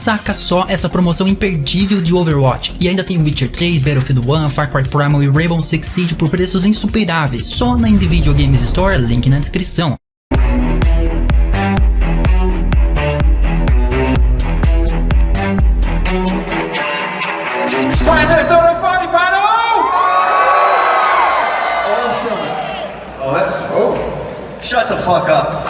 Saca só essa promoção imperdível de Overwatch. E ainda tem Witcher 3, Battlefield 1, Far Cry Primal e Rainbow Six Siege por preços insuperáveis só na Individual Games Store, link na descrição. Shut the fuck up.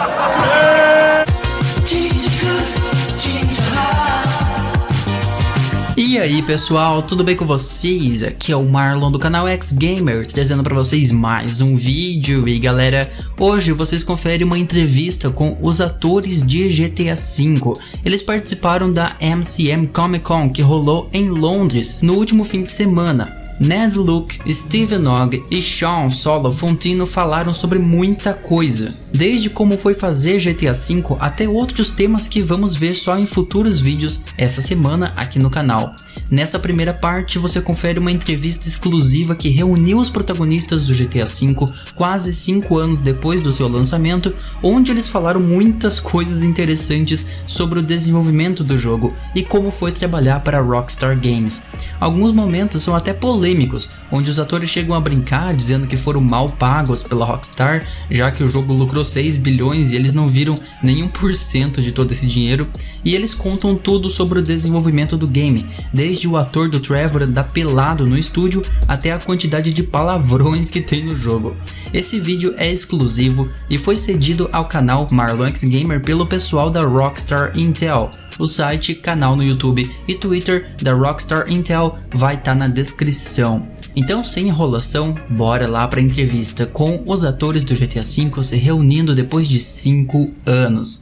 E aí pessoal, tudo bem com vocês? Aqui é o Marlon do canal XGamer, trazendo pra vocês mais um vídeo. E galera, hoje vocês conferem uma entrevista com os atores de GTA V. Eles participaram da MCM Comic Con que rolou em Londres no último fim de semana. Ned Luke, Steven Ogg e Shawn Fonteno falaram sobre muita coisa, desde como foi fazer GTA V até outros temas que vamos ver só em futuros vídeos essa semana aqui no canal. Nessa primeira parte você confere uma entrevista exclusiva que reuniu os protagonistas do GTA V quase 5 anos depois do seu lançamento, onde eles falaram muitas coisas interessantes sobre o desenvolvimento do jogo e como foi trabalhar para a Rockstar Games. Alguns momentos são até polêmicos, onde os atores chegam a brincar dizendo que foram mal pagos pela Rockstar, já que o jogo lucrou 6 bilhões e eles não viram nenhum por cento de todo esse dinheiro, e eles contam tudo sobre o desenvolvimento do game, desde o ator do Trevor dar pelado no estúdio até a quantidade de palavrões que tem no jogo. Esse vídeo é exclusivo e foi cedido ao canal Marlon XGamer pelo pessoal da Rockstar Intel. O site, canal no YouTube e Twitter da Rockstar Intel vai estar na descrição. Então, sem enrolação, bora lá para a entrevista com os atores do GTA V se reunindo depois de 5 anos.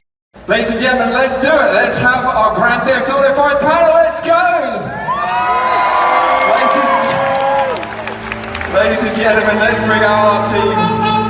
Ladies and gentlemen, let's do it. Let's have our Grand Theft Auto 5 panel. Let's go! Ladies and gentlemen, let's bring out our team.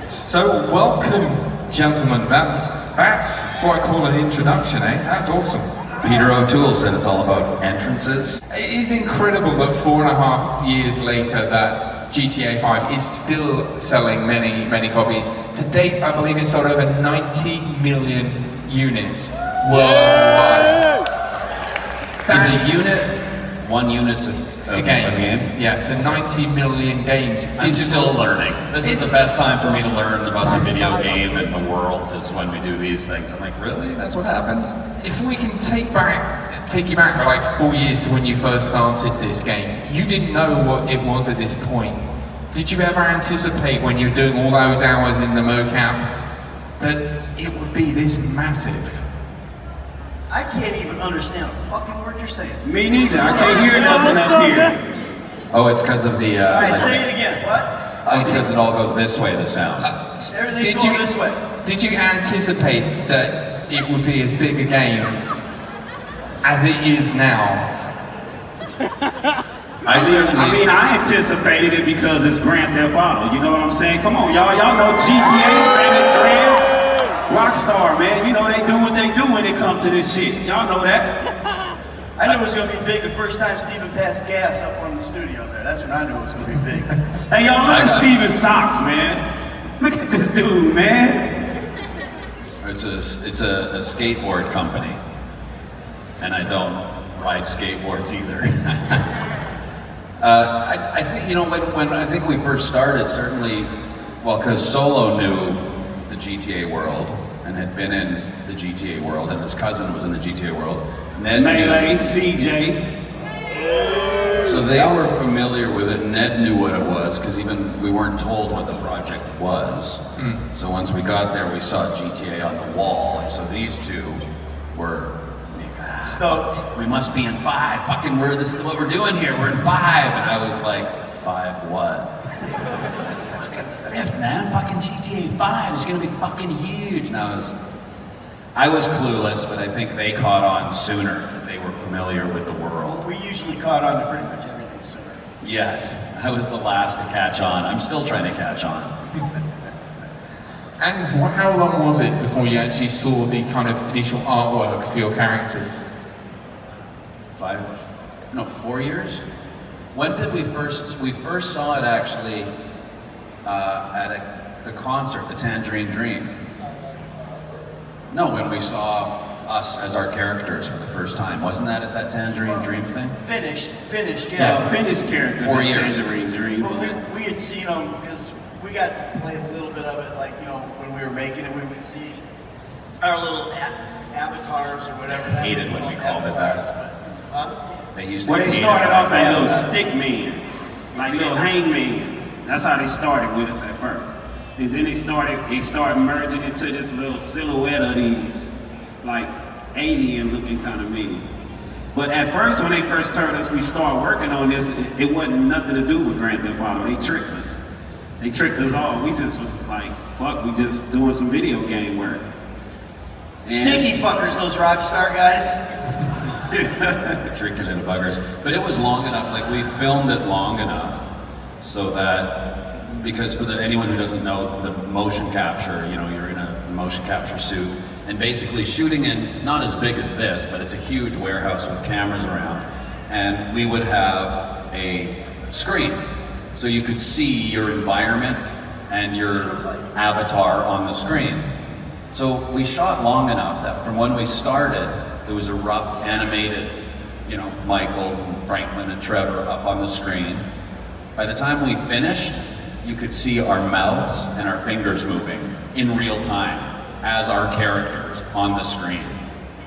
So, welcome, gentlemen. That's what I call an introduction, eh? That's awesome. Peter O'Toole said it's all about entrances. It is incredible that 4.5 years later that GTA 5 is still selling many copies. To date, I believe it's sold over 90 million units worldwide. Is a unit, 1 unit's a game? Yeah, so 90 million games. I'm still learning. This is the best time for me to learn about the video game and the world is when we do these things. I'm like, really? That's what happens? If we can take you back by like 4 years to when you first started this game, you didn't know what it was at this point. Did you ever anticipate when you're doing all those hours in the mocap that it would be this massive? I can't even understand a fucking word you're saying. Me neither. I can't hear nothing up here. Oh, it's because of the... Alright, say it again. What? Oh, it's because it all goes this way, the sound. Everything's going this way. Did you anticipate that it would be as big a game as it is now? I anticipated it because it's Grand Theft Auto. You know what I'm saying? Come on, y'all know GTA, San Andreas, Rockstar, man. You know they do what they do when it comes to this shit. Y'all know that. I knew it was going to be big the first time Steven passed gas up on the studio there. That's when I knew it was going to be big. Hey, y'all look at Steven Socks, man. Look at this dude, man. It's a skateboard company, and I don't ride skateboards either. I think, you know, when I think we first started, certainly, well, because Solo knew the GTA world and had been in the GTA world, and his cousin was in the GTA world. Ned Melee, CJ. So they were familiar with it. Ned knew what it was, because even we weren't told what the project was. So once we got there, we saw GTA on the wall, and so these two were stoked. We must be in 5. Fucking, this is what we're doing here. We're in 5, and I was like, 5 what? Look at the thrift, man. Fucking GTA 5 is gonna be fucking huge. And I was clueless, but I think they caught on sooner because they were familiar with the world. We usually caught on to pretty much everything sooner. Yes. I was the last to catch on. I'm still trying to catch on. And how long was it before you actually saw the kind of initial artwork for your characters? 4 years? When did we first saw it actually at the concert, the Tangerine Dream. No, when we saw us as our characters for the first time. Wasn't that at that Tangerine Dream thing? Finished, Yeah, finished characters. 4 years. Tangerine Dream. But we had seen them because we got to play a little bit of it, like, you know, when we were making it, we would see our little avatars or whatever. I hated when we called it that. They used to Well, they hate started it. off as little stick men, like little hangmans. That's how they started with us at first. And then they started merging into this little silhouette of these, like, alien looking kind of men. But at first, when they first told us we started working on this, it wasn't nothing to do with Grand Theft Auto. They tricked us. They tricked us all. We just was like, fuck, we just doing some video game work. And Sneaky fuckers, those Rockstar guys. Tricky little buggers. But it was long enough, like we filmed it long enough so that, because for anyone who doesn't know, the motion capture, you know, you're in a motion capture suit and basically shooting in, not as big as this, but it's a huge warehouse with cameras around. And we would have a screen so you could see your environment and your avatar on the screen. So we shot long enough that from when we started, it was a rough animated, you know, Michael, and Franklin, and Trevor up on the screen. By the time we finished, you could see our mouths and our fingers moving in real time as our characters on the screen.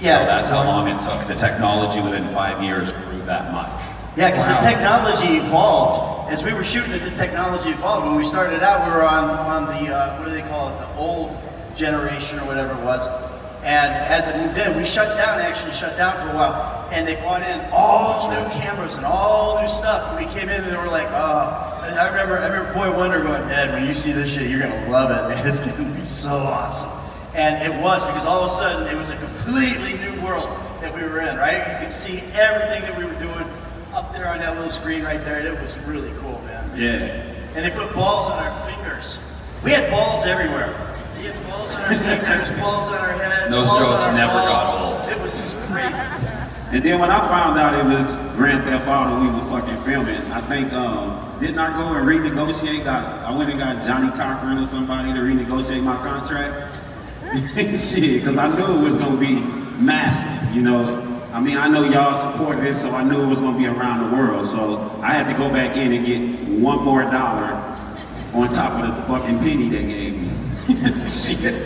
Yeah. So that's how long it took. The technology within 5 years grew that much. Yeah, because Wow. the technology evolved. As we were shooting it, the technology evolved. When we started out, we were on the, what do they call it, the old generation or whatever it was. And as it moved in, we actually shut down for a while. And they brought in all new cameras and all new stuff. And we came in and they were like, oh, I remember Boy Wonder going, Ed, when you see this shit, you're gonna love it, man. It's gonna be so awesome. And it was, because all of a sudden, it was a completely new world that we were in, right? You could see everything that we were doing up there on that little screen right there, and it was really cool, man. Yeah. And they put balls on our fingers. We had balls everywhere. We had balls on our fingers, balls on our head. Those balls jokes on our never balls. got old. It was just crazy. And then when I found out it was Grand Theft Auto we were fucking filming, I think, didn't I go and renegotiate? I went and got Johnny Cochran or somebody to renegotiate my contract. Shit, because I knew it was going to be massive, you know. I mean, I know y'all supported it, so I knew it was going to be around the world. So I had to go back in and get $1 more on top of the fucking penny they gave me. Shit.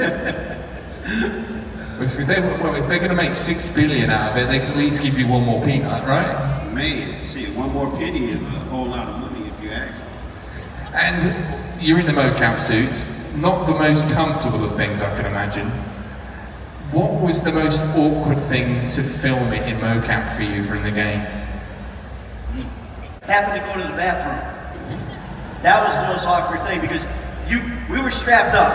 Because if they're going to make $6 billion out of it, they can at least give you one more peanut, right? Man, shit, 1 more penny is a whole lot of money if you ask me. And you're in the mocap suits, not the most comfortable of things I can imagine. What was the most awkward thing to film it in mocap for you from the game? Having to go to the bathroom. That was the most awkward thing because we were strapped up,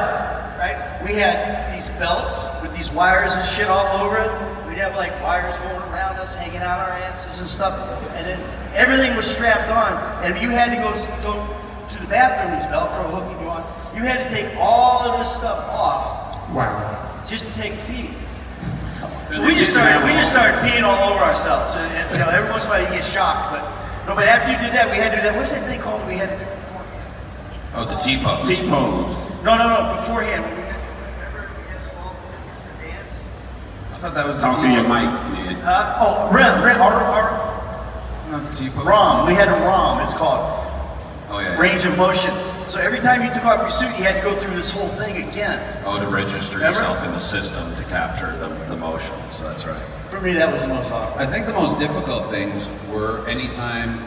right? We had these belts with these wires and shit all over it. We'd have like wires going around us, hanging out our asses and stuff. And then everything was strapped on. And you had to go to the bathroom, these Velcro hooking you on. You had to take all of this stuff off. Wow. Just to take a pee. So we just started peeing all over ourselves. And you know, every once in a while you get shocked, but after you did that, we had to do that. What's that thing called we had to do beforehand? Oh, the T-pose. T-pose. No, beforehand. Remember we had all the dance? I thought that was the Talk to your T-pose. mic, man. Not the T-pose. ROM. We had a ROM, it's called. Oh, yeah. Range of motion. So every time you took off your suit, you had to go through this whole thing again. Oh, to register Remember? yourself in the system to capture the motion, so that's right. For me, that was the most awkward. I think the most difficult things were anytime,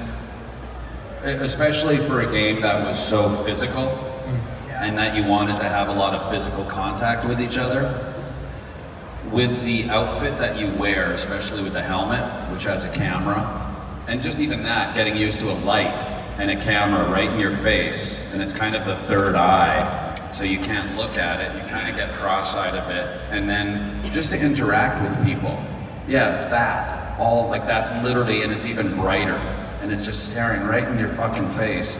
especially for a game that was so physical, and that you wanted to have a lot of physical contact with each other. With the outfit that you wear, especially with the helmet, which has a camera, and just even that, getting used to a light and a camera right in your face, and it's kind of the third eye, so you can't look at it, you kind of get cross-eyed a bit, and then just to interact with people. Yeah, it's that. All, like that's literally, and it's even brighter. and it's just staring right in your fucking face.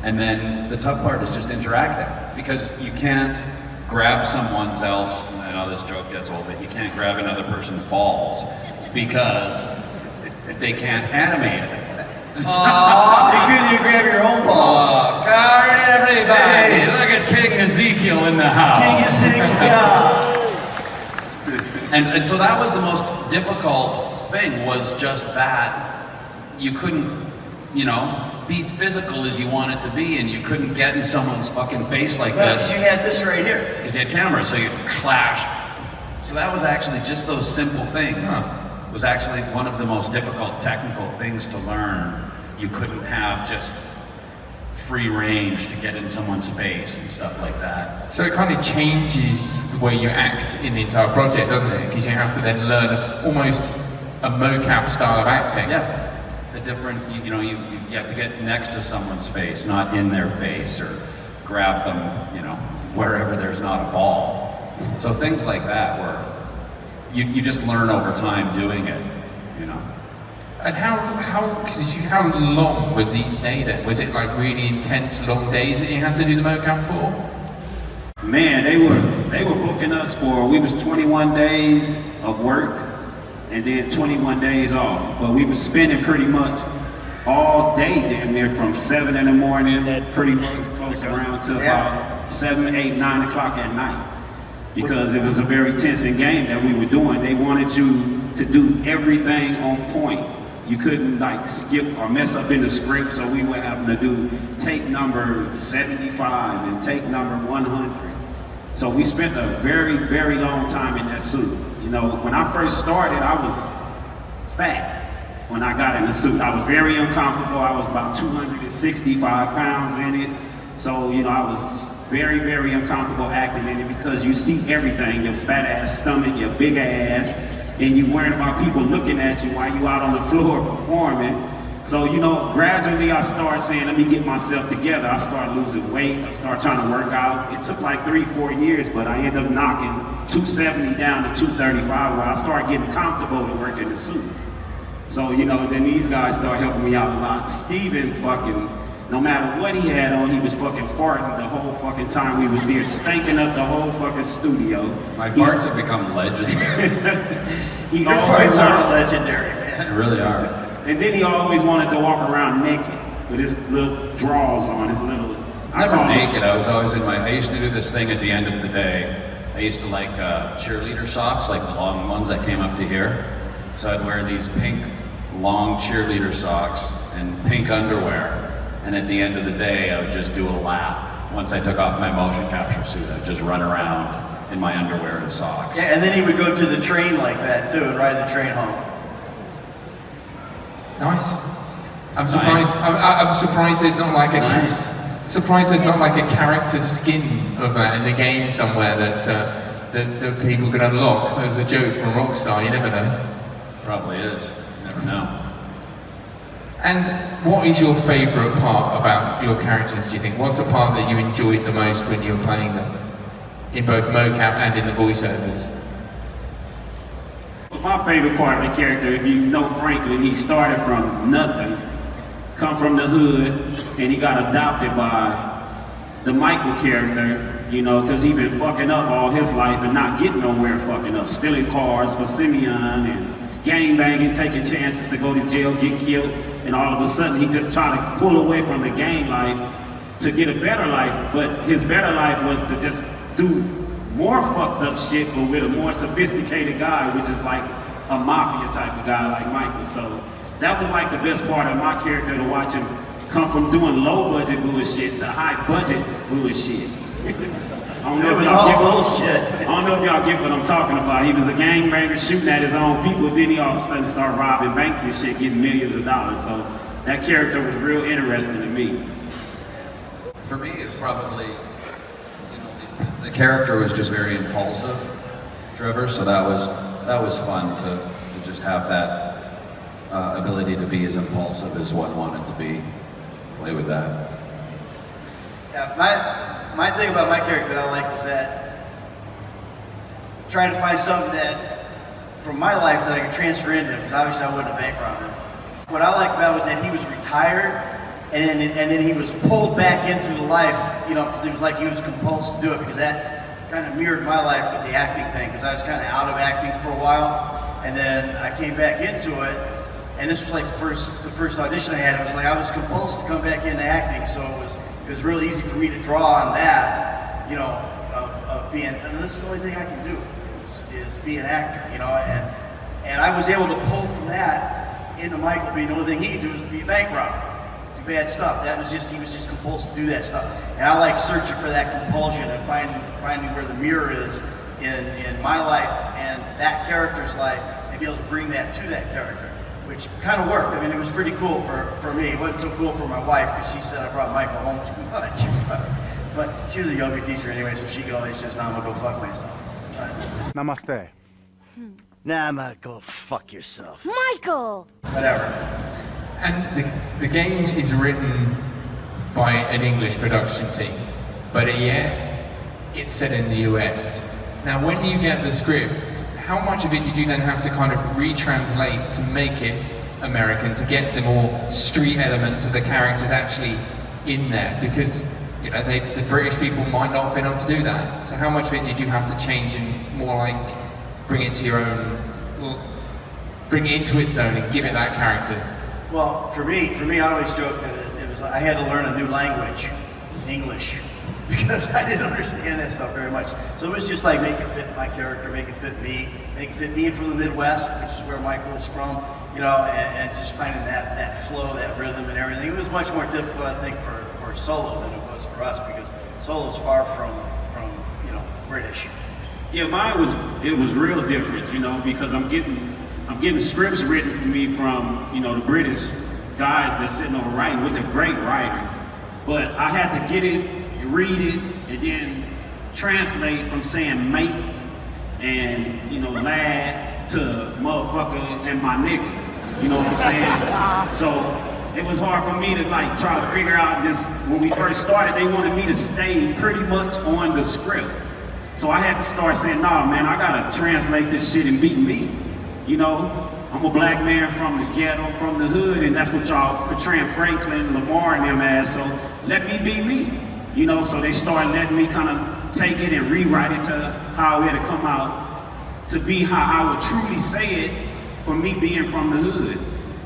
And then the tough part is just interacting, because you can't grab someone's else, I know this joke gets old, but you can't grab another person's balls because they can't animate it. You couldn't even grab your own balls. Oh, God, everybody, look at King Ezekiel in the house. King Ezekiel. And so that was the most difficult thing, was just that you couldn't, you know, be physical as you wanted to be, and you couldn't get in someone's fucking face like this. You had this right here. Because you had cameras, so you clash. So that was actually just those simple things. Was actually one of the most difficult technical things to learn. You couldn't have just free range to get in someone's face and stuff like that. So it kind of changes the way you act in the entire project, doesn't it? Because you have to then learn almost a mocap style of acting. Yeah. The different, you know, you have to get next to someone's face, not in their face, or grab them, you know, wherever there's not a ball. So things like that where you just learn over time doing it, you know. And how long was each day then? Was it like really intense, long days that you had to do the mocap for? Man, they were booking us for, we was 21 days of work and then 21 days off. But we was spending pretty much all day damn near from 7 in the morning, pretty much close around to about 7, 8, 9 o'clock at night. Because it was a very tensing game that we were doing. They wanted you to do everything on point. You couldn't like skip or mess up in the script, so we were having to do take number 75 and take number 100. So we spent a very, very long time in that suit. You know, when I first started, I was fat when I got in the suit. I was very uncomfortable. I was about 265 pounds in it. So, you know, I was very, very uncomfortable acting in it because you see everything, your fat ass stomach, your big ass, and you worried about people looking at you while you out on the floor performing. So, you know, gradually I started saying, let me get myself together. I started losing weight, I started trying to work out. It took like 3-4 years, but I ended up knocking 270 down to 235 where I started getting comfortable to work in the suit. So, you know, then these guys started helping me out a lot. Steven fucking, no matter what he had on, he was fucking farting the whole fucking time we was there, stinking up the whole fucking studio. My farts have become legendary. Your farts are legendary, man. They really are. And then he always wanted to walk around naked with his little drawers on, his little... Never naked, I was always in I used to do this thing at the end of the day. I used to like cheerleader socks, like the long ones that came up to here. So I'd wear these pink, long cheerleader socks and pink underwear. And at the end of the day, I would just do a lap. Once I took off my motion capture suit, I'd just run around in my underwear and socks. Yeah, and then he would go to the train like that too and ride the train home. Nice. I'm surprised. Nice. I'm surprised there's not like a Nice. character skin of that in the game somewhere that people could unlock as a joke from Rockstar. You never know. Probably is. You never know. And what is your favourite part about your characters, do you think? What's the part that you enjoyed the most when you were playing them? In both mocap and in the voiceovers? My favorite part of the character, if you know Franklin, he started from nothing, come from the hood, and he got adopted by the Michael character, you know, because he been fucking up all his life and not getting nowhere fucking up, stealing cars for Simeon and gangbanging, taking chances to go to jail, get killed, and all of a sudden he just trying to pull away from the gang life to get a better life, but his better life was to just do more fucked up shit, but with a more sophisticated guy, which is like a mafia type of guy like Michael. So that was like the best part of my character, to watch him come from doing low budget bullshit to high budget bullshit. I don't know if y'all get what I'm talking about. He was a gangbanger shooting at his own people, then he all of a sudden started robbing banks and shit, getting millions of dollars. So that character was real interesting to me. For me, it was probably, the character was just very impulsive, Trevor, so that was fun to just have that ability to be as impulsive as one wanted to be, play with that. Yeah, my thing about my character that I like was that trying to find something that from my life that I could transfer into, because obviously I wasn't a bank robber. What I liked about it was that he was retired, and then he was pulled back into the life, you know, because it was like he was compulsed to do it, because that kind of mirrored my life with the acting thing, because I was kind of out of acting for a while, and then I came back into it, and this was like the first audition I had. It was like I was compulsed to come back into acting, so it was really easy for me to draw on that, you know, of being, and this is the only thing I can do is be an actor, you know, and I was able to pull from that into Michael being the only thing he could do is be a bank robber, do bad stuff. That was just, he was just compulsed to do that stuff, and I like searching for that compulsion and finding where the mirror is in my life and that character's life, and be able to bring that to that character, which kind of worked. I mean, it was pretty cool for me. It wasn't so cool for my wife, because she said I brought Michael home too much. But she was a yoga teacher anyway, so she could always just, nah, I'm gonna go fuck myself. Namaste. Nah, I'm gonna go fuck yourself. Michael! Whatever. And the game is written by an English production team, but yet it's set in the US. Now, when you get the script, how much of it did you then have to kind of retranslate to make it American, to get the more street elements of the characters actually in there? Because, you know, the British people might not have been able to do that. So how much of it did you have to change and more like bring it to your own, well, bring it into its own and give it that character? Well, for me, I always joke that it was, I had to learn a new language, English, because I didn't understand that stuff very much. So it was just like make it fit my character, make it fit me, make it fit me from the Midwest, which is where Michael's from, you know, and just finding that flow, that rhythm and everything. It was much more difficult, I think, for Solo than it was for us, because Solo's far from you know, British. Yeah, it was real different, you know, because I'm getting scripts written for me from, you know, the British guys that's sitting over writing, which are great writers. But I had to get it, read it, and then translate from saying mate and, you know, lad to motherfucker and my nigga. You know what I'm saying? So it was hard for me to like try to figure out this. When we first started, they wanted me to stay pretty much on the script. So I had to start saying, nah, man, I gotta translate this shit and be me. You know, I'm a black man from the ghetto, from the hood, and that's what y'all portraying Franklin, Lamar, and them as, so let me be me. You know, so they started letting me kind of take it and rewrite it to how it had come out to be how I would truly say it for me being from the hood.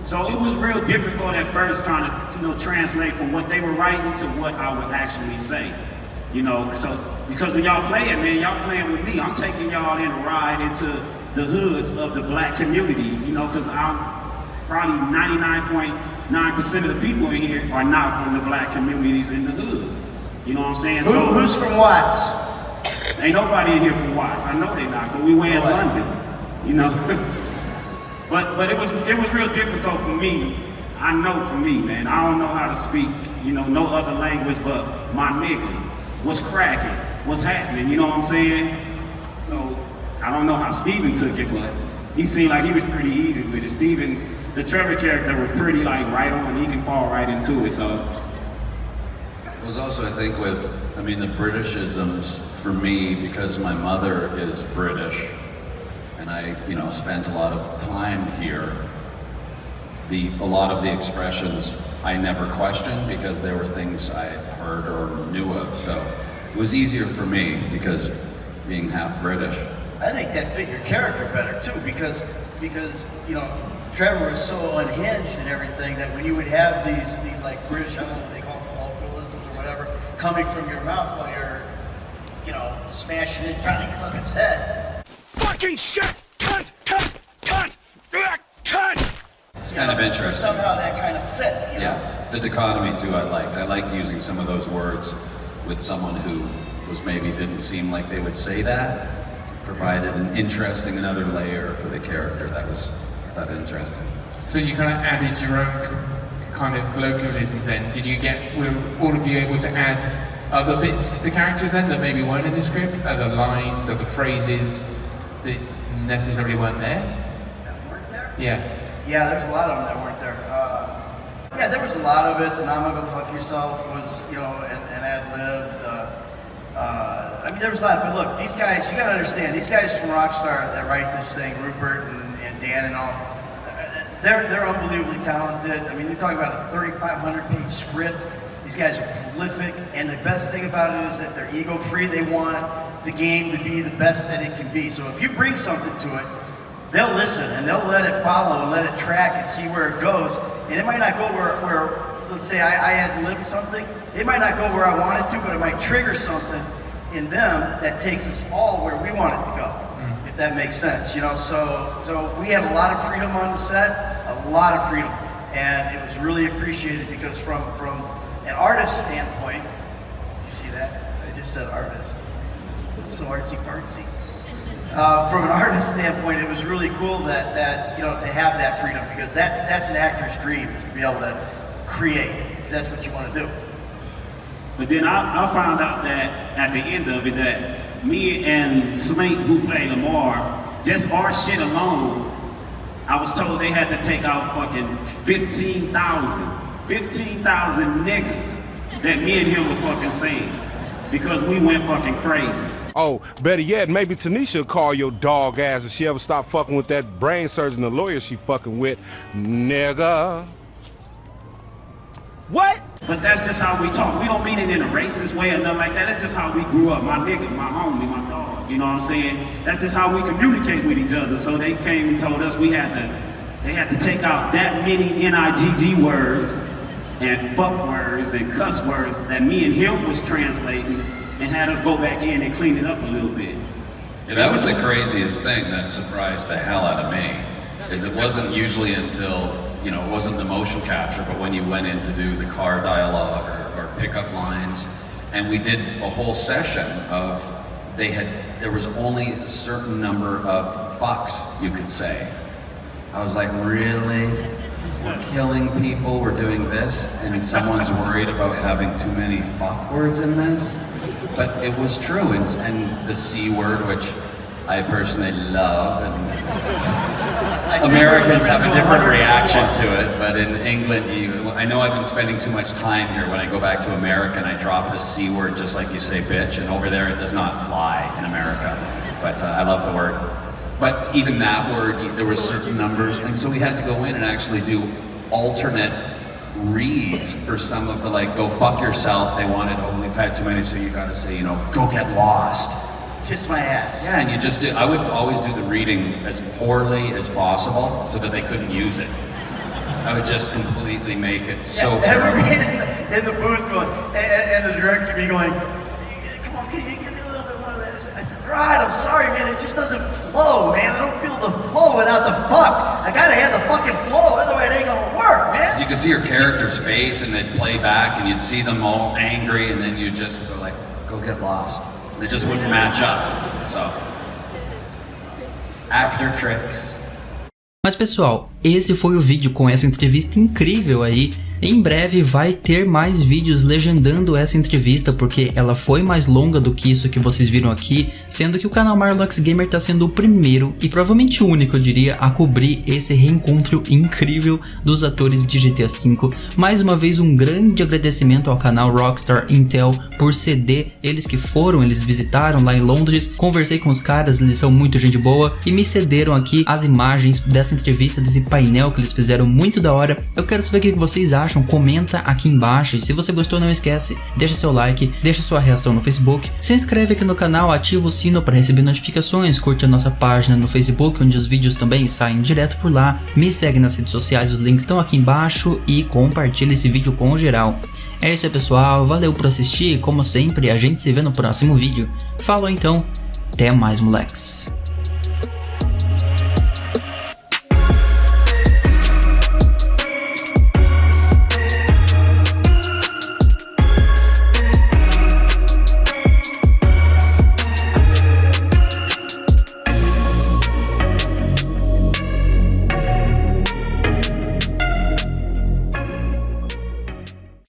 So it was real difficult at first trying to, you know, translate from what they were writing to what I would actually say. You know, so because when y'all play it, man, y'all playing with me. I'm taking y'all in a ride into the hoods of the black community, you know, because I'm probably 99.9% of the people in here are not from the black communities in the hoods. You know what I'm saying? Who's from Watts? Ain't nobody in here from Watts. I know they not, because we were in London, you know. but it was real difficult for me. I know for me, man, I don't know how to speak, you know, no other language but my nigga. What's cracking? What's happening? You know what I'm saying? So I don't know how Steven took it, but he seemed like he was pretty easy with it. Steven, the Trevor character, was pretty like right on. He can fall right into it. So It was also, I think, the Britishisms for me, because my mother is British, and I, you know, spent a lot of time here. A lot of the expressions I never questioned because there were things I had heard or knew of. So it was easier for me because being half British. I think that fit your character better too, because you know, Trevor was so unhinged and everything that when you would have these like British, I don't know what they call them, colloquialisms or whatever, coming from your mouth while you're, you know, smashing in Johnny Clement's head. Fucking shit! Cunt! Cunt! Cunt! Cunt! It's kind of interesting. Somehow that kind of fit, you know? Yeah, the dichotomy too I liked. I liked using some of those words with someone who was maybe didn't seem like they would say that. Provided an interesting another layer for the character that was, I thought, interesting. So you kind of added your own kind of colloquialisms then. Were all of you able to add other bits to the characters then that maybe weren't in the script? Other lines, other phrases that necessarily weren't there? That weren't there? Yeah. Yeah, there's a lot of them that weren't there. Yeah, there was a lot of it. The "I'm gonna go fuck yourself" was, you know, an ad lib. I mean, there was a lot. But look, these guys, you gotta understand, these guys from Rockstar that write this thing, Rupert and Dan and all, they're unbelievably talented. I mean, you're talking about a 3,500-page script. These guys are prolific, and the best thing about it is that they're ego-free. They want the game to be the best that it can be. So if you bring something to it, they'll listen and they'll let it follow and let it track and see where it goes. And it might not go where let's say I had lived something. It might not go where I wanted to, but it might trigger something in them that takes us all where we want it to go. If that makes sense, you know. So we had a lot of freedom on the set, a lot of freedom, and it was really appreciated because from an artist standpoint, did you see that? I just said artist. So artsy fartsy. From an artist standpoint, it was really cool that you know, to have that freedom, because that's an actor's dream, is to be able to create, because that's what you want to do. But then I found out that at the end of it that me and Slink, who played Lamar, just our shit alone, I was told they had to take out fucking 15,000 niggas that me and him was fucking saying, because we went fucking crazy. Oh, better yet, maybe Tanisha will call your dog ass if she ever stop fucking with that brain surgeon, the lawyer she fucking with, nigga. What? But that's just how we talk. We don't mean it in a racist way or nothing like that. That's just how we grew up. My nigga, my homie, my dog. You know what I'm saying? That's just how we communicate with each other. So they came and told us they had to take out that many NIGG words and fuck words and cuss words that me and him was translating, and had us go back in and clean it up a little bit. Yeah, that was the craziest thing that surprised the hell out of me, is it wasn't usually until, you know, it wasn't the motion capture, but when you went in to do the car dialogue or pickup lines, and we did a whole session of, there was only a certain number of fucks you could say. I was like, really? We're killing people, we're doing this, and someone's worried about having too many fuck words in this? But it was true, and the C word, which I personally love, and Americans have a different reaction to it, but in England, I know I've been spending too much time here. When I go back to America and I drop the C word just like you say bitch, and over there it does not fly in America, but I love the word. But even that word, there were certain numbers, and so we had to go in and actually do alternate reads for some of the, like, go fuck yourself. They wanted, oh, we've had too many, so you gotta say, you know, go get lost. Kiss my ass. Yeah, and you just do, I would always do the reading as poorly as possible so that they couldn't use it. I would just completely make it so terrible. In the booth going, and the director be going, come on, can you give me a little bit more of that? I said, right, I'm sorry, man, it just doesn't flow, man. I don't feel the flow without the fuck. I gotta have the fucking flow, otherwise it ain't gonna work, man. You could see your character's face, and they'd play back, and you'd see them all angry, and then you'd just go like, go get lost. And it just wouldn't match up, so. Actor tricks. Mas pessoal, esse foi o vídeo com essa entrevista incrível aí. Em breve vai ter mais vídeos legendando essa entrevista, porque ela foi mais longa do que isso que vocês viram aqui, sendo que o canal XGamer está sendo o primeiro e provavelmente o único, eu diria, a cobrir esse reencontro incrível dos atores de GTA V. Mais uma vez um grande agradecimento ao canal Rockstar Intel por ceder, eles visitaram lá em Londres, conversei com os caras, eles são muito gente boa e me cederam aqui as imagens dessa entrevista, desse painel que eles fizeram muito da hora. Eu quero saber o que vocês acham. Comenta aqui embaixo, e se você gostou não esquece, deixa seu like, deixa sua reação no Facebook, se inscreve aqui no canal, ativa o sino para receber notificações, curte a nossa página no Facebook, onde os vídeos também saem direto por lá, me segue nas redes sociais, os links estão aqui embaixo, e compartilha esse vídeo com geral. É isso aí pessoal, valeu por assistir, como sempre a gente se vê no próximo vídeo. Falou então, até mais moleques.